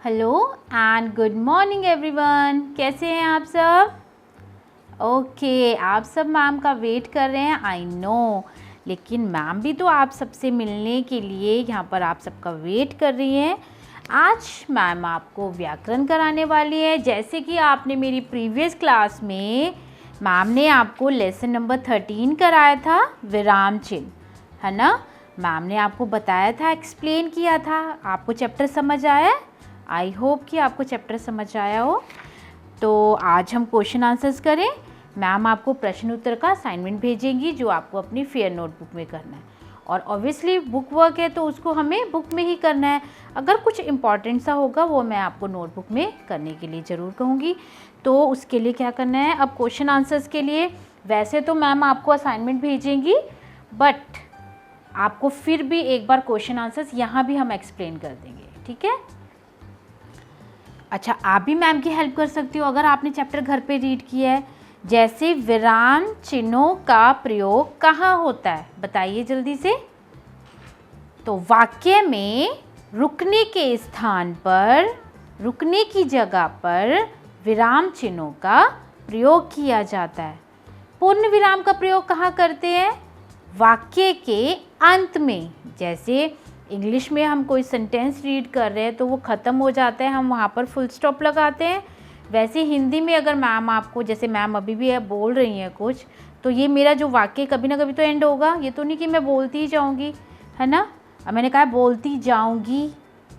Hello and good morning everyone. कैसे हैं आप सब? ओके, आप सब मैम का वेट कर रहे हैं, आई नो। लेकिन मैम भी तो आप सबसे मिलने के लिए यहाँ पर आप सबका वेट कर रही हैं। आज मैम आपको व्याकरण कराने वाली है। जैसे कि आपने मेरी प्रीवियस क्लास में मैम ने आपको लेसन नंबर 13 कराया था, विराम चिन्ह, है ना। मैम ने आपको बताया था, एक्सप्लेन किया था। आपको चैप्टर समझ आया? आई होप कि आपको चैप्टर समझ आया हो। तो आज हम क्वेश्चन आंसर्स करें। मैम आपको प्रश्न उत्तर का असाइनमेंट भेजेंगी जो आपको अपनी फेयर नोटबुक में करना है। और ऑब्वियसली बुक वर्क है तो उसको हमें बुक में ही करना है। अगर कुछ इम्पॉर्टेंट सा होगा वो मैं आपको नोटबुक में करने के लिए ज़रूर कहूँगी। तो उसके लिए क्या करना है, अब क्वेश्चन आंसर्स के लिए वैसे तो मैम आपको असाइनमेंट भेजेंगी, बट आपको फिर भी एक बार क्वेश्चन आंसर्स यहाँ भी हम एक्सप्लेन कर देंगे, ठीक है। अच्छा, आप भी मैम की हेल्प कर सकती हो अगर आपने चैप्टर घर पे रीड किया है। जैसे विराम चिन्हों का प्रयोग कहाँ होता है, बताइए जल्दी से। तो वाक्य में रुकने के स्थान पर, रुकने की जगह पर विराम चिन्हों का प्रयोग किया जाता है। पूर्ण विराम का प्रयोग कहाँ करते हैं? वाक्य के अंत में। जैसे इंग्लिश में हम कोई सेंटेंस रीड कर रहे हैं तो वो ख़त्म हो जाता है, हम वहाँ पर फुल स्टॉप लगाते हैं। वैसे हिंदी में अगर मैम आपको, जैसे मैम अभी भी बोल रही हैं कुछ, तो ये मेरा जो वाक्य कभी ना कभी तो एंड होगा। ये तो नहीं कि मैं बोलती ही जाऊँगी, है ना। अब मैंने कहा बोलती जाऊँगी,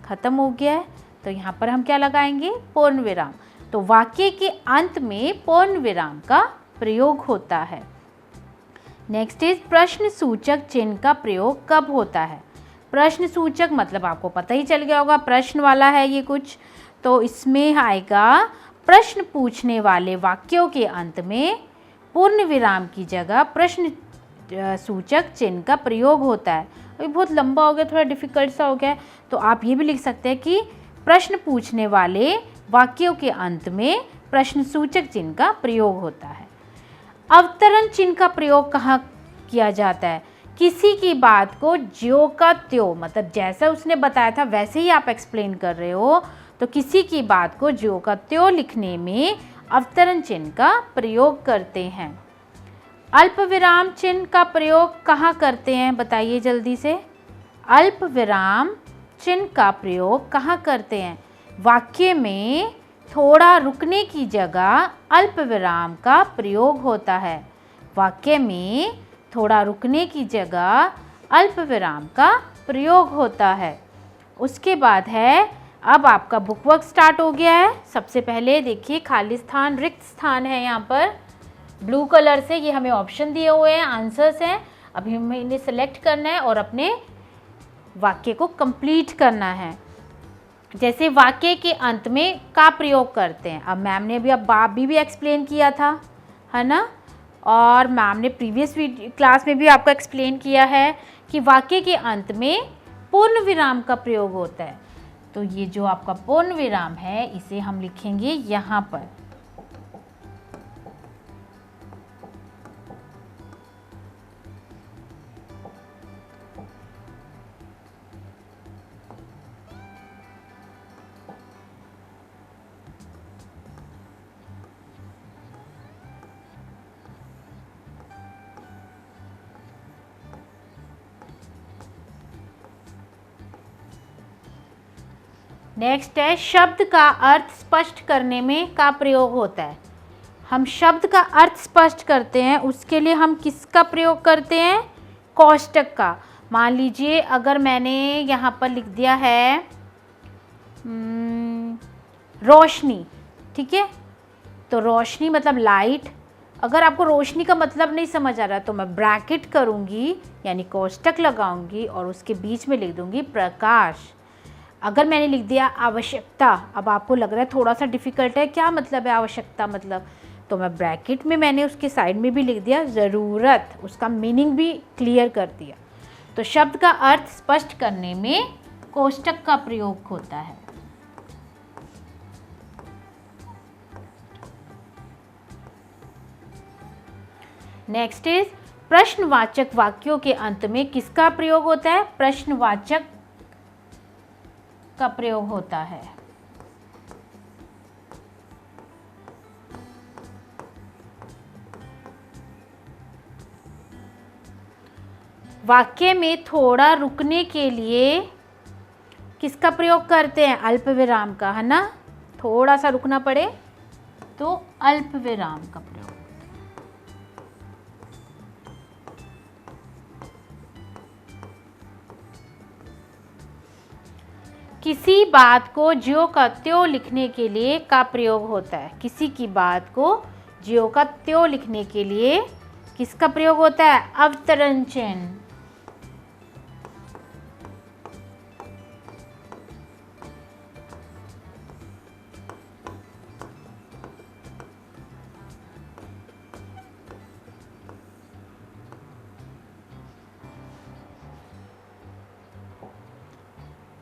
ख़त्म हो गया है, तो यहाँ पर हम क्या लगाएंगे? पूर्ण विराम। तो वाक्य के अंत में पूर्ण विराम का प्रयोग होता है। नेक्स्ट इज प्रश्न सूचक चिन्ह का प्रयोग कब होता है? प्रश्न सूचक मतलब आपको पता ही चल गया होगा, प्रश्न वाला है ये कुछ, तो इसमें आएगा प्रश्न पूछने वाले वाक्यों के अंत में पूर्ण विराम की जगह प्रश्न सूचक चिन्ह का प्रयोग होता है। अभी बहुत लंबा हो गया, थोड़ा डिफिकल्ट सा हो गया, तो आप ये भी लिख सकते हैं कि प्रश्न पूछने वाले वाक्यों के अंत में प्रश्न सूचक चिन्ह का प्रयोग होता है। अवतरण चिन्ह का प्रयोग कहाँ किया जाता है? किसी की बात को ज्यों का त्यों, मतलब जैसा उसने बताया था वैसे ही आप एक्सप्लेन कर रहे हो, तो किसी की बात को ज्यों का त्यों लिखने में अवतरण चिन्ह का प्रयोग करते हैं। अल्प विराम चिन्ह का प्रयोग कहाँ करते हैं, बताइए जल्दी से। अल्प विराम चिन्ह का प्रयोग कहाँ करते हैं? वाक्य में थोड़ा रुकने की जगह अल्प विराम का प्रयोग होता है। वाक्य में थोड़ा रुकने की जगह अल्प विराम का प्रयोग होता है। उसके बाद है, अब आपका बुक वर्क स्टार्ट हो गया है। सबसे पहले देखिए, खाली स्थान, रिक्त स्थान है यहाँ पर ब्लू कलर से, ये हमें ऑप्शन दिए हुए हैं, आंसर्स हैं। अभी हमें इन्हें सेलेक्ट करना है और अपने वाक्य को कंप्लीट करना है। जैसे वाक्य के अंत में का प्रयोग करते हैं, अब मैम ने भी एक्सप्लेन किया था, है ना। और मैम ने प्रीवियस क्लास में भी आपको एक्सप्लेन किया है कि वाक्य के अंत में पूर्ण विराम का प्रयोग होता है। तो ये जो आपका पूर्ण विराम है इसे हम लिखेंगे यहाँ पर। नेक्स्ट है, शब्द का अर्थ स्पष्ट करने में का प्रयोग होता है। हम शब्द का अर्थ स्पष्ट करते हैं, उसके लिए हम किसका प्रयोग करते हैं? कोष्टक का। मान लीजिए अगर मैंने यहाँ पर लिख दिया है रोशनी, ठीक है, तो रोशनी मतलब लाइट। अगर आपको रोशनी का मतलब नहीं समझ आ रहा तो मैं ब्रैकेट करूँगी, यानी कोष्टक लगाऊंगी और उसके बीच में लिख दूँगी प्रकाश। अगर मैंने लिख दिया आवश्यकता, अब आपको लग रहा है थोड़ा सा डिफ़िकल्ट है, क्या मतलब है आवश्यकता मतलब, तो मैं ब्रैकेट में मैंने उसके साइड में भी लिख दिया ज़रूरत, उसका मीनिंग भी क्लियर कर दिया। तो शब्द का अर्थ स्पष्ट करने में कोष्टक का प्रयोग होता है। नेक्स्ट इज प्रश्नवाचक वाक्यों के अंत में किसका प्रयोग होता है? प्रश्नवाचक का प्रयोग होता है। वाक्य में थोड़ा रुकने के लिए किसका प्रयोग करते हैं? अल्प विराम का, है ना। थोड़ा सा रुकना पड़े तो अल्प विराम का प्रयोग। किसी बात को ज्यों का त्यों लिखने के लिए का प्रयोग होता है। किसी की बात को ज्यों का त्यों लिखने के लिए किसका प्रयोग होता है? अवतरण चिन्ह।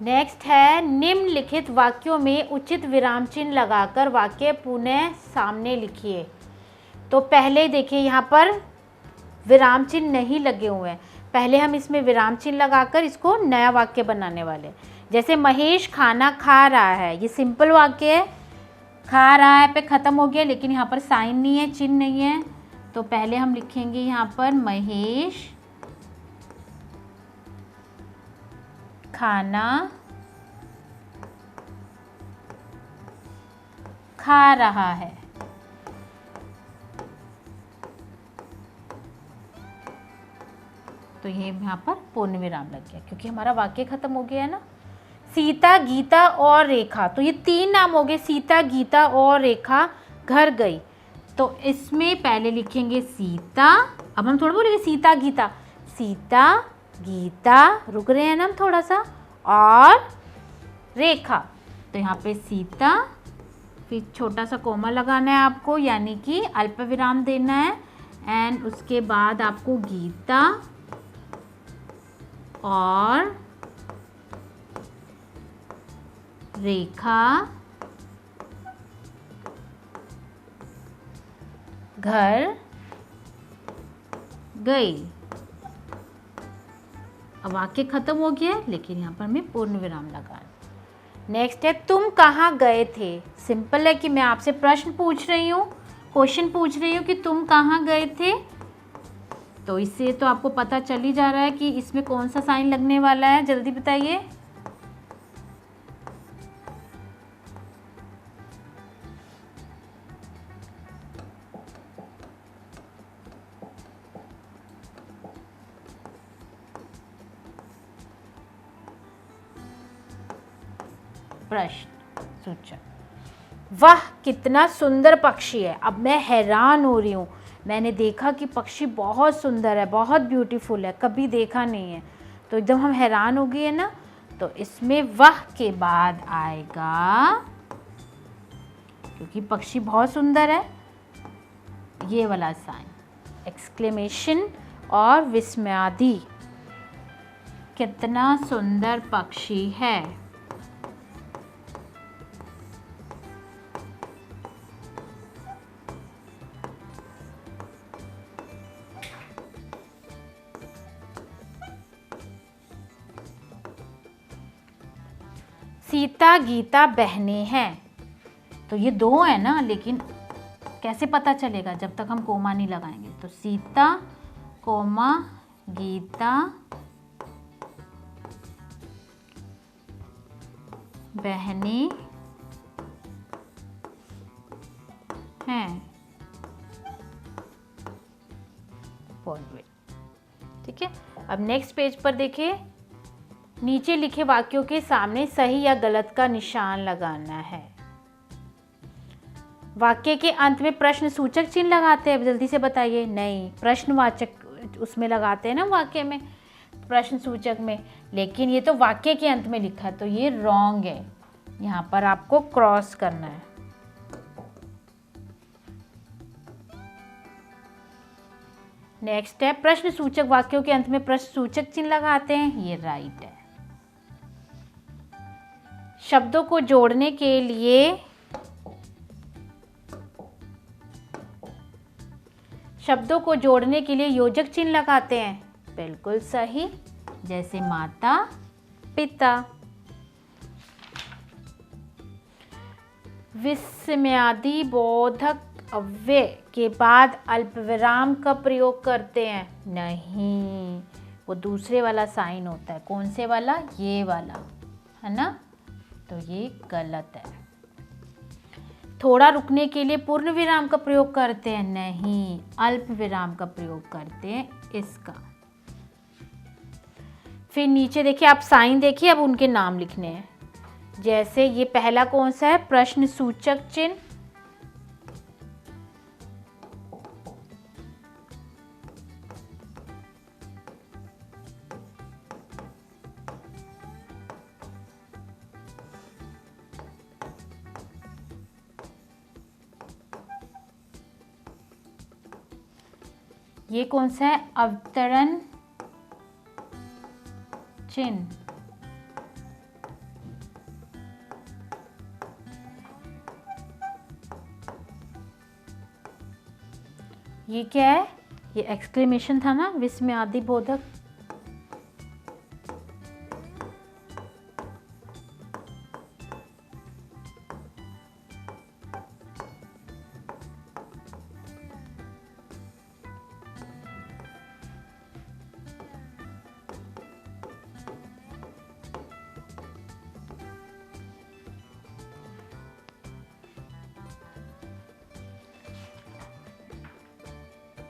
नेक्स्ट है, निम्नलिखित वाक्यों में उचित विराम चिन्ह लगाकर वाक्य पुनः सामने लिखिए। तो पहले देखिए यहाँ पर विराम चिन्ह नहीं लगे हुए हैं, पहले हम इसमें विराम चिन्ह लगाकर इसको नया वाक्य बनाने वाले हैं। जैसे महेश खाना खा रहा है, ये सिंपल वाक्य है, खा रहा है पे ख़त्म हो गया, लेकिन यहाँ पर साइन नहीं है, चिन्ह नहीं है। तो पहले हम लिखेंगे यहाँ पर महेश खाना खा रहा है। तो ये यहाँ पर पूर्ण विराम लग गया क्योंकि हमारा वाक्य खत्म हो गया है ना। सीता, गीता और रेखा, तो ये 3 नाम हो गए, सीता, गीता और रेखा घर गई। तो इसमें पहले लिखेंगे सीता, अब हम थोड़ा बोलेंगे सीता गीता, सीता गीता, रुक रहे हैं ना हम थोड़ा सा, और रेखा। तो यहाँ पे सीता, फिर छोटा सा कोमा लगाना है आपको, यानी कि अल्प विराम देना है, एंड उसके बाद आपको गीता और रेखा घर गई। अब वाक्य खत्म हो गया, लेकिन यहाँ पर मैं पूर्ण विराम लगा। नेक्स्ट है, तुम कहाँ गए थे। सिंपल है कि मैं आपसे प्रश्न पूछ रही हूँ, क्वेश्चन पूछ रही हूँ कि तुम कहाँ गए थे। तो इससे तो आपको पता चल ही जा रहा है कि इसमें कौन सा साइन लगने वाला है, जल्दी बताइए। प्रश्न सूचक। वाह कितना सुंदर पक्षी है। अब मैं हैरान हो रही हूँ, मैंने देखा कि पक्षी बहुत सुंदर है, बहुत ब्यूटीफुल है, कभी देखा नहीं है। तो एकदम हम हैरान हो गए ना। तो इसमें वाह के बाद आएगा, क्योंकि पक्षी बहुत सुंदर है, ये वाला साइन, एक्सक्लेमेशन और विस्मयादि। कितना सुंदर पक्षी है। सीता गीता बहनें हैं, तो ये 2 है ना, लेकिन कैसे पता चलेगा जब तक हम कोमा नहीं लगाएंगे। तो सीता कोमा गीता बहनें हैं। ठीक है, अब नेक्स्ट पेज पर देखिए, नीचे लिखे वाक्यों के सामने सही या गलत का निशान लगाना है। वाक्य के अंत में प्रश्न सूचक चिन्ह लगाते हैं, जल्दी से बताइए। नहीं, प्रश्नवाचक उसमें लगाते हैं ना वाक्य में, प्रश्न सूचक में, लेकिन ये तो वाक्य के अंत में लिखा है, तो ये रॉन्ग है, यहाँ पर आपको क्रॉस करना है। नेक्स्ट है, प्रश्न सूचक वाक्यों के अंत में प्रश्न सूचक चिन्ह लगाते हैं, ये राइट है। शब्दों को जोड़ने के लिए योजक चिन्ह लगाते हैं, बिल्कुल सही, जैसे माता पिता। विस्मयादि बोधक अव्यय के बाद अल्पविराम का प्रयोग करते हैं, नहीं, वो दूसरे वाला साइन होता है। कौन से वाला? ये वाला, है ना? तो ये गलत है। थोड़ा रुकने के लिए पूर्ण विराम का प्रयोग करते हैं? नहीं, अल्प विराम का प्रयोग करते हैं इसका। फिर नीचे देखिए, आप साइन देखिए, अब उनके नाम लिखने हैं। जैसे ये पहला कौन सा है? प्रश्न सूचक चिन्ह। ये कौन सा है? अवतरण चिन्ह। ये क्या है? ये एक्सक्लेमेशन था ना, विस्मयादि बोधक।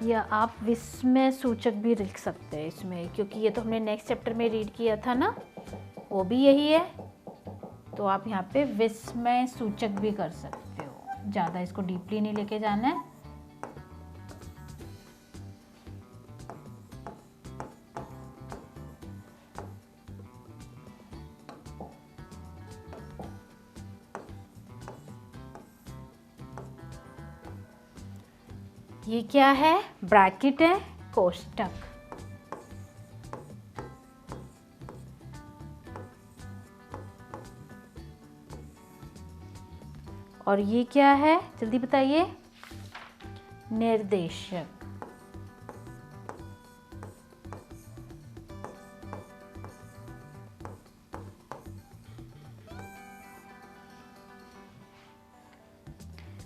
या आप विस्मय सूचक भी लिख सकते हैं इसमें, क्योंकि ये तो हमने नेक्स्ट चैप्टर में रीड किया था ना, वो भी यही है। तो आप यहाँ पे विस्मय सूचक भी कर सकते हो, ज़्यादा इसको डीपली नहीं लेके जाना है। ये क्या है? ब्रैकेट है, कोष्टक। और ये क्या है? जल्दी बताइए। निर्देशक।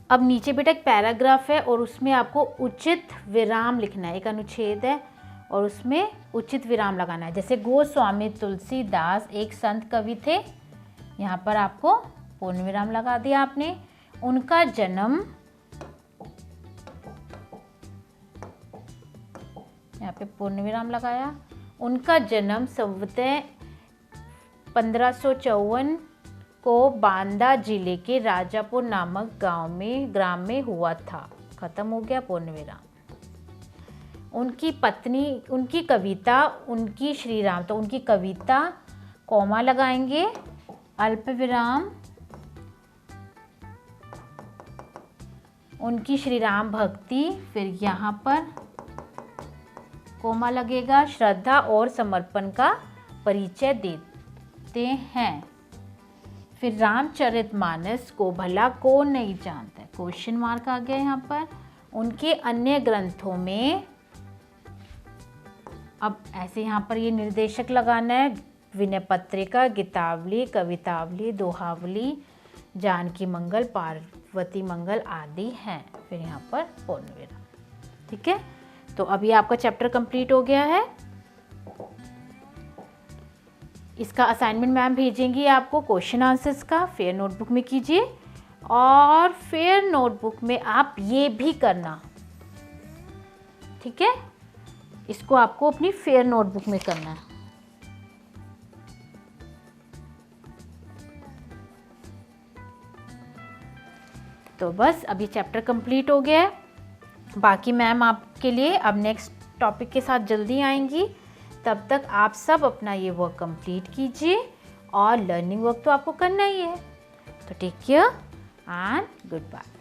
अब नीचे बेटा एक पैराग्राफ है और उसमें आपको उचित विराम लिखना है। एक अनुच्छेद है और उसमें उचित विराम लगाना है। जैसे गोस्वामी तुलसीदास एक संत कवि थे, यहाँ पर आपको पूर्ण विराम लगा दिया आपने। उनका जन्म, यहाँ पे पूर्ण विराम लगाया। उनका जन्म संवत 1554 को बांदा जिले के राजापुर नामक ग्राम में हुआ था। खत्म हो गया, पूर्ण विराम। उनकी पत्नी, उनकी कविता, उनकी श्री राम, तो उनकी कविता कॉमा लगाएंगे, अल्प विराम। उनकी श्री राम भक्ति, फिर यहाँ पर कॉमा लगेगा। श्रद्धा और समर्पण का परिचय देते हैं। फिर रामचरितमानस को भला कौन नहीं जानता है? क्वेश्चन मार्क आ गया यहाँ पर। उनके अन्य ग्रंथों में, अब ऐसे यहाँ पर ये निर्देशक लगाना है। विनय पत्रिका, गीतावली, कवितावली, दोहावली, जानकी मंगल, पार्वती मंगल आदि हैं। फिर यहाँ पर पूर्ण विराम। ठीक है, तो अभी आपका चैप्टर कंप्लीट हो गया है। इसका असाइनमेंट मैम भेजेंगी आपको क्वेश्चन आंसर्स का। फेयर नोटबुक में कीजिए और फेयर नोटबुक में आप ये भी करना, ठीक है? इसको आपको अपनी फेयर नोटबुक में करना है। तो बस अभी चैप्टर कंप्लीट हो गया है। बाकी मैम आपके लिए अब नेक्स्ट टॉपिक के साथ जल्दी आएंगी। तब तक आप सब अपना ये वर्क कंप्लीट कीजिए और लर्निंग वर्क तो आपको करना ही है। तो take care and good bye.